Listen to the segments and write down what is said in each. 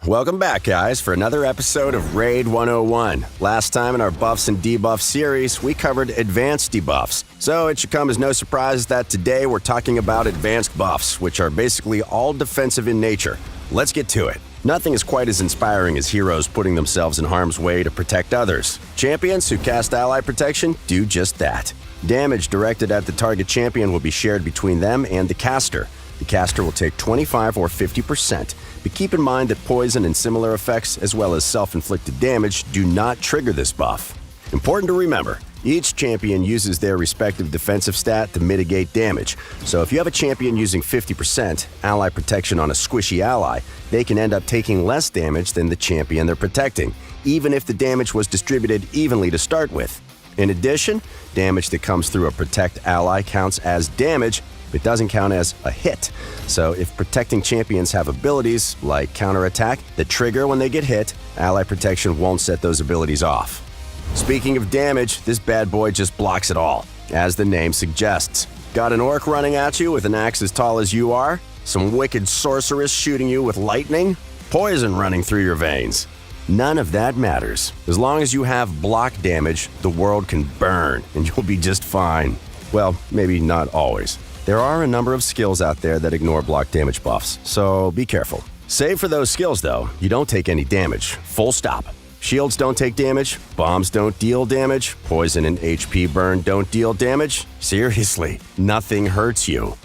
Welcome back, guys, for another episode of Raid 101. Last time in our Buffs and Debuffs series, we covered advanced debuffs. So it should come as no surprise that today we're talking about advanced buffs, which are basically all defensive in nature. Let's get to it. Nothing is quite as inspiring as heroes putting themselves in harm's way to protect others. Champions who cast ally protection do just that. Damage directed at the target champion will be shared between them and the caster. The caster will take 25 or 50%, but keep in mind that poison and similar effects, as well as self-inflicted damage, do not trigger this buff. Important to remember, each champion uses their respective defensive stat to mitigate damage, so if you have a champion using 50% ally protection on a squishy ally, they can end up taking less damage than the champion they're protecting, even if the damage was distributed evenly to start with. In addition, damage that comes through a protect ally counts as damage, but doesn't count as a hit. So if protecting champions have abilities, like counterattack, that trigger when they get hit, ally protection won't set those abilities off. Speaking of damage, this bad boy just blocks it all, as the name suggests. Got an orc running at you with an axe as tall as you are? Some wicked sorceress shooting you with lightning? Poison running through your veins? None of that matters. As long as you have block damage, the world can burn, and you'll be just fine. Well, maybe not always. There are a number of skills out there that ignore block damage buffs, so be careful. Save for those skills, though, you don't take any damage. Full stop. Shields don't take damage, bombs don't deal damage, poison and HP burn don't deal damage. Seriously, nothing hurts you.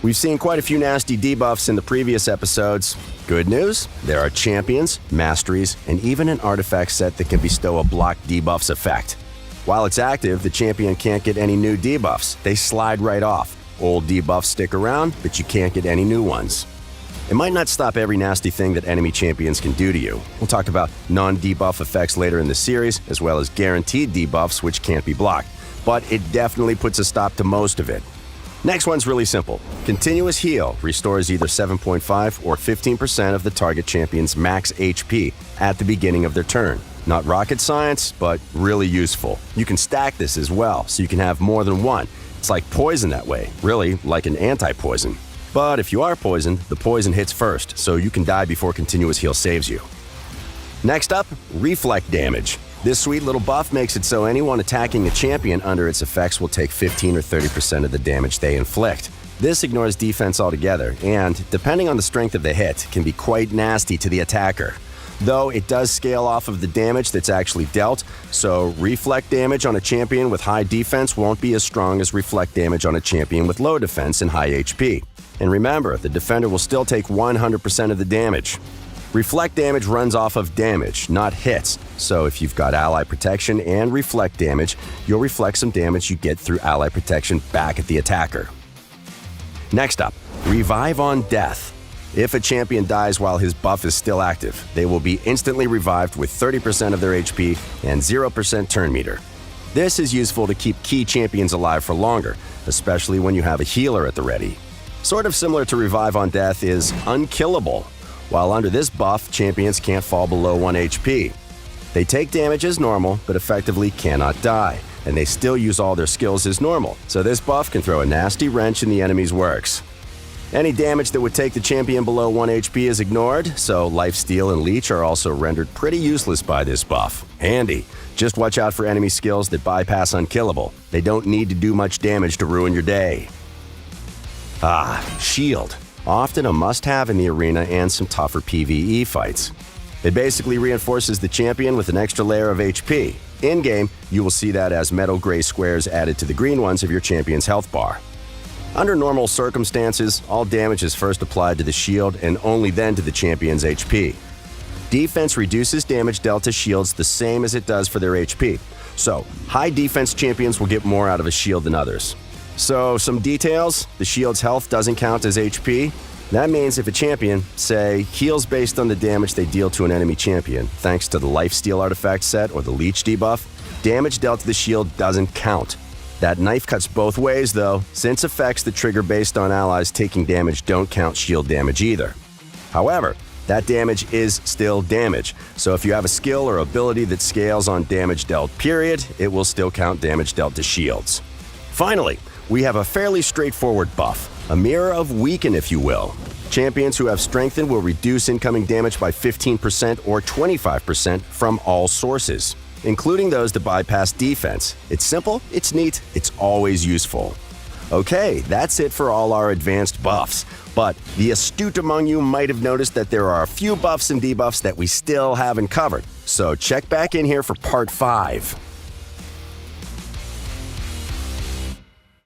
We've seen quite a few nasty debuffs in the previous episodes. Good news, there are champions, masteries, and even an artifact set that can bestow a block debuffs effect. While it's active, the champion can't get any new debuffs. They slide right off. Old debuffs stick around, but you can't get any new ones. It might not stop every nasty thing that enemy champions can do to you. We'll talk about non-debuff effects later in the series, as well as guaranteed debuffs which can't be blocked. But it definitely puts a stop to most of it. Next one's really simple. Continuous Heal restores either 7.5 or 15% of the target champion's max HP at the beginning of their turn. Not rocket science, but really useful. You can stack this as well, so you can have more than one. It's like poison that way, really like an anti-poison. But if you are poisoned, the poison hits first, so you can die before Continuous Heal saves you. Next up, Reflect Damage. This sweet little buff makes it so anyone attacking a champion under its effects will take 15 or 30% of the damage they inflict. This ignores defense altogether, and, depending on the strength of the hit, can be quite nasty to the attacker. Though it does scale off of the damage that's actually dealt, so reflect damage on a champion with high defense won't be as strong as reflect damage on a champion with low defense and high HP. And remember, the defender will still take 100% of the damage. Reflect damage runs off of damage, not hits, so if you've got ally protection and reflect damage, you'll reflect some damage you get through ally protection back at the attacker. Next up, Revive on Death. If a champion dies while his buff is still active, they will be instantly revived with 30% of their HP and 0% turn meter. This is useful to keep key champions alive for longer, especially when you have a healer at the ready. Sort of similar to Revive on Death is Unkillable. While under this buff, champions can't fall below 1 HP. They take damage as normal, but effectively cannot die, and they still use all their skills as normal, so this buff can throw a nasty wrench in the enemy's works. Any damage that would take the champion below 1 HP is ignored, so Lifesteal and Leech are also rendered pretty useless by this buff. Handy. Just watch out for enemy skills that bypass Unkillable. They don't need to do much damage to ruin your day. Shield. Often a must-have in the arena and some tougher PvE fights. It basically reinforces the champion with an extra layer of HP. In-game, you will see that as metal gray squares added to the green ones of your champion's health bar. Under normal circumstances, all damage is first applied to the shield and only then to the champion's HP. Defense reduces damage dealt to shields the same as it does for their HP, so high defense champions will get more out of a shield than others. So, some details: the shield's health doesn't count as HP. That means if a champion, say, heals based on the damage they deal to an enemy champion, thanks to the Lifesteal artifact set or the Leech debuff, damage dealt to the shield doesn't count. That knife cuts both ways, though, since effects that trigger based on allies taking damage don't count shield damage either. However, that damage is still damage, so if you have a skill or ability that scales on damage dealt period, it will still count damage dealt to shields. Finally, we have a fairly straightforward buff, a mirror of Weaken if you will. Champions who have strengthened will reduce incoming damage by 15% or 25% from all sources, including those that bypass defense. It's simple, it's neat, it's always useful. Okay, that's it for all our advanced buffs. But the astute among you might have noticed that there are a few buffs and debuffs that we still haven't covered. So check back in here for part 5.